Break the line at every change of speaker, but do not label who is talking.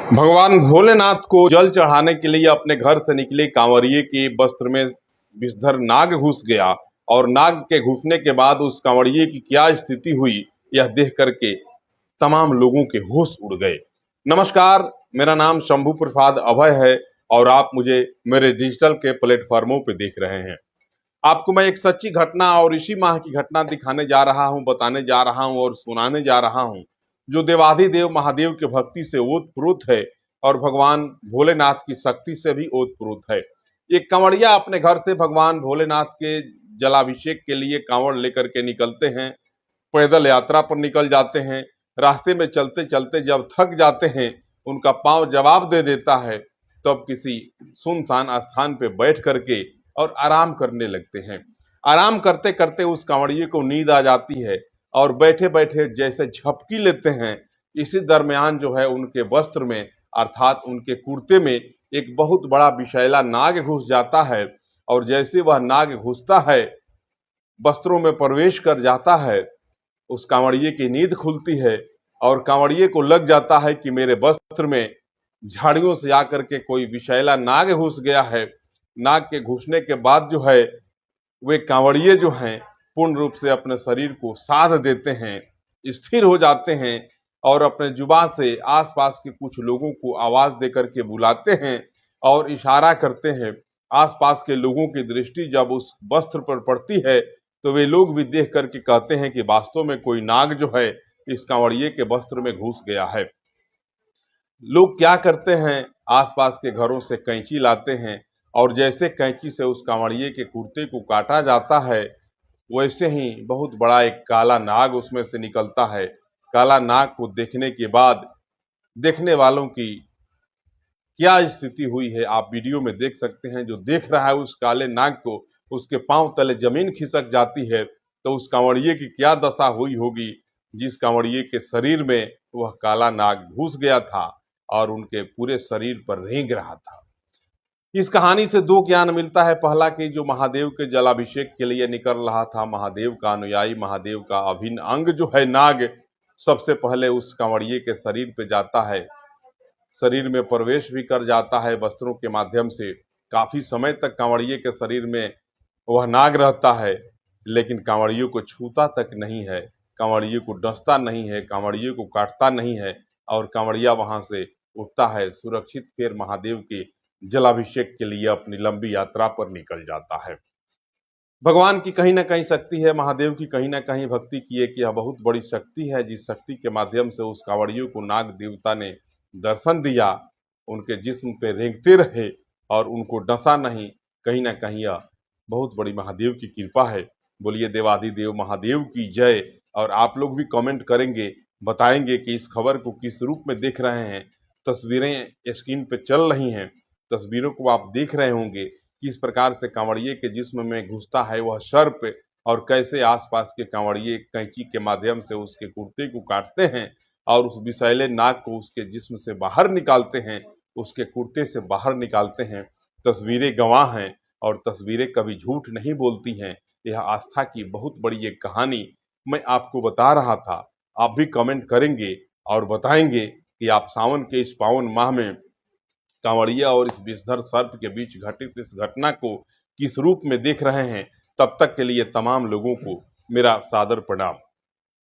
भगवान भोलेनाथ को जल चढ़ाने के लिए अपने घर से निकले कांवरिये के वस्त्र में विषधर नाग घुस गया और नाग के घुसने के बाद उस कांवरिये की क्या स्थिति हुई, यह देख करके तमाम लोगों के होश उड़ गए। नमस्कार, मेरा नाम शंभू प्रसाद अभय है और आप मुझे मेरे डिजिटल के प्लेटफॉर्मों पे देख रहे हैं। आपको मैं एक सच्ची घटना और इसी माह की घटना दिखाने जा रहा हूं, बताने जा रहा हूं और सुनाने जा रहा हूं, जो देवाधिदेव महादेव के भक्ति से ओतप्रोत है और भगवान भोलेनाथ की शक्ति से भी ओतप्रोत है। एक कांवड़िया अपने घर से भगवान भोलेनाथ के जलाभिषेक के लिए कांवड़ लेकर के निकलते हैं, पैदल यात्रा पर निकल जाते हैं। रास्ते में चलते चलते जब थक जाते हैं, उनका पांव जवाब दे देता है, तब किसी सुनसान स्थान पे बैठ करके और आराम करने लगते हैं। आराम करते करते उस कांवड़िये को नींद आ जाती है और बैठे बैठे जैसे झपकी लेते हैं, इसी दरमियान जो है उनके वस्त्र में अर्थात उनके कुर्ते में एक बहुत बड़ा विषैला नाग घुस जाता है और जैसे वह नाग घुसता है, वस्त्रों में प्रवेश कर जाता है, उस कांवड़िये की नींद खुलती है और कांवड़िये को लग जाता है कि मेरे वस्त्र में झाड़ियों से आकर के कोई विषैला नाग घुस गया है। नाग के घुसने के बाद जो है वे कांवड़िये जो हैं पूर्ण रूप से अपने शरीर को साध देते हैं, स्थिर हो जाते हैं और अपने जुबान से आसपास के कुछ लोगों को आवाज देकर के बुलाते हैं और इशारा करते हैं। आसपास के लोगों की दृष्टि जब उस वस्त्र पर पड़ती है तो वे लोग भी देख करके कहते हैं कि वास्तव में कोई नाग जो है इस कांवड़िये के वस्त्र में घुस गया है। लोग क्या करते हैं, आसपास के घरों से कैंची लाते हैं और जैसे कैंची से उस कांवड़िये के कुर्ते को काटा जाता है, वैसे ही बहुत बड़ा एक काला नाग उसमें से निकलता है। काला नाग को देखने के बाद देखने वालों की क्या स्थिति हुई है आप वीडियो में देख सकते हैं। जो देख रहा है उस काले नाग को, उसके पांव तले जमीन खिसक जाती है, तो उस कांवड़िये की क्या दशा हुई होगी जिस कांवड़िये के शरीर में वह काला नाग घुस गया था और उनके पूरे शरीर पर रेंग रहा था। इस कहानी से दो ज्ञान मिलता है। पहला कि जो महादेव के जलाभिषेक के लिए निकल रहा था, महादेव का अनुयायी, महादेव का अभिन्न अंग जो है नाग, सबसे पहले उस कांवड़िये के शरीर पे जाता है, शरीर में प्रवेश भी कर जाता है वस्त्रों के माध्यम से। काफी समय तक कांवड़िये के शरीर में वह नाग रहता है, लेकिन कांवड़िये को छूता तक नहीं है, कांवड़िये को डसता नहीं है, कांवड़िये को काटता नहीं है और कांवड़िया वहां से उठता है सुरक्षित, फिर महादेव के जलाभिषेक के लिए अपनी लंबी यात्रा पर निकल जाता है। भगवान की कहीं ना कहीं शक्ति है, महादेव की कहीं ना कहीं भक्ति की एक यह बहुत बड़ी शक्ति है, जिस शक्ति के माध्यम से उस कांवड़ियों को नाग देवता ने दर्शन दिया, उनके जिस्म पे रेंगते रहे और उनको डसा नहीं। कहीं ना कहीं यह बहुत बड़ी महादेव की कृपा है। बोलिए देवाधिदेव महादेव की जय। और आप लोग भी कमेंट करेंगे, बताएंगे कि इस खबर को किस रूप में देख रहे हैं। तस्वीरें स्क्रीन पे चल रही हैं, तस्वीरों को आप देख रहे होंगे किस प्रकार से कांवड़िये के जिस्म में घुसता है वह सर्प और कैसे आसपास के कांवड़िये कैंची के माध्यम से उसके कुर्ते को काटते हैं और उस विषैले नाग को उसके जिस्म से बाहर निकालते हैं, उसके कुर्ते से बाहर निकालते हैं। तस्वीरें गवाह हैं और तस्वीरें कभी झूठ नहीं बोलती हैं। यह आस्था की बहुत बड़ी एक कहानी मैं आपको बता रहा था। आप भी कमेंट करेंगे और बताएंगे कि आप सावन के इस पावन माह में कांवड़िया और इस विषधर सर्प के बीच घटित इस घटना को किस रूप में देख रहे हैं। तब तक के लिए तमाम लोगों को मेरा सादर प्रणाम।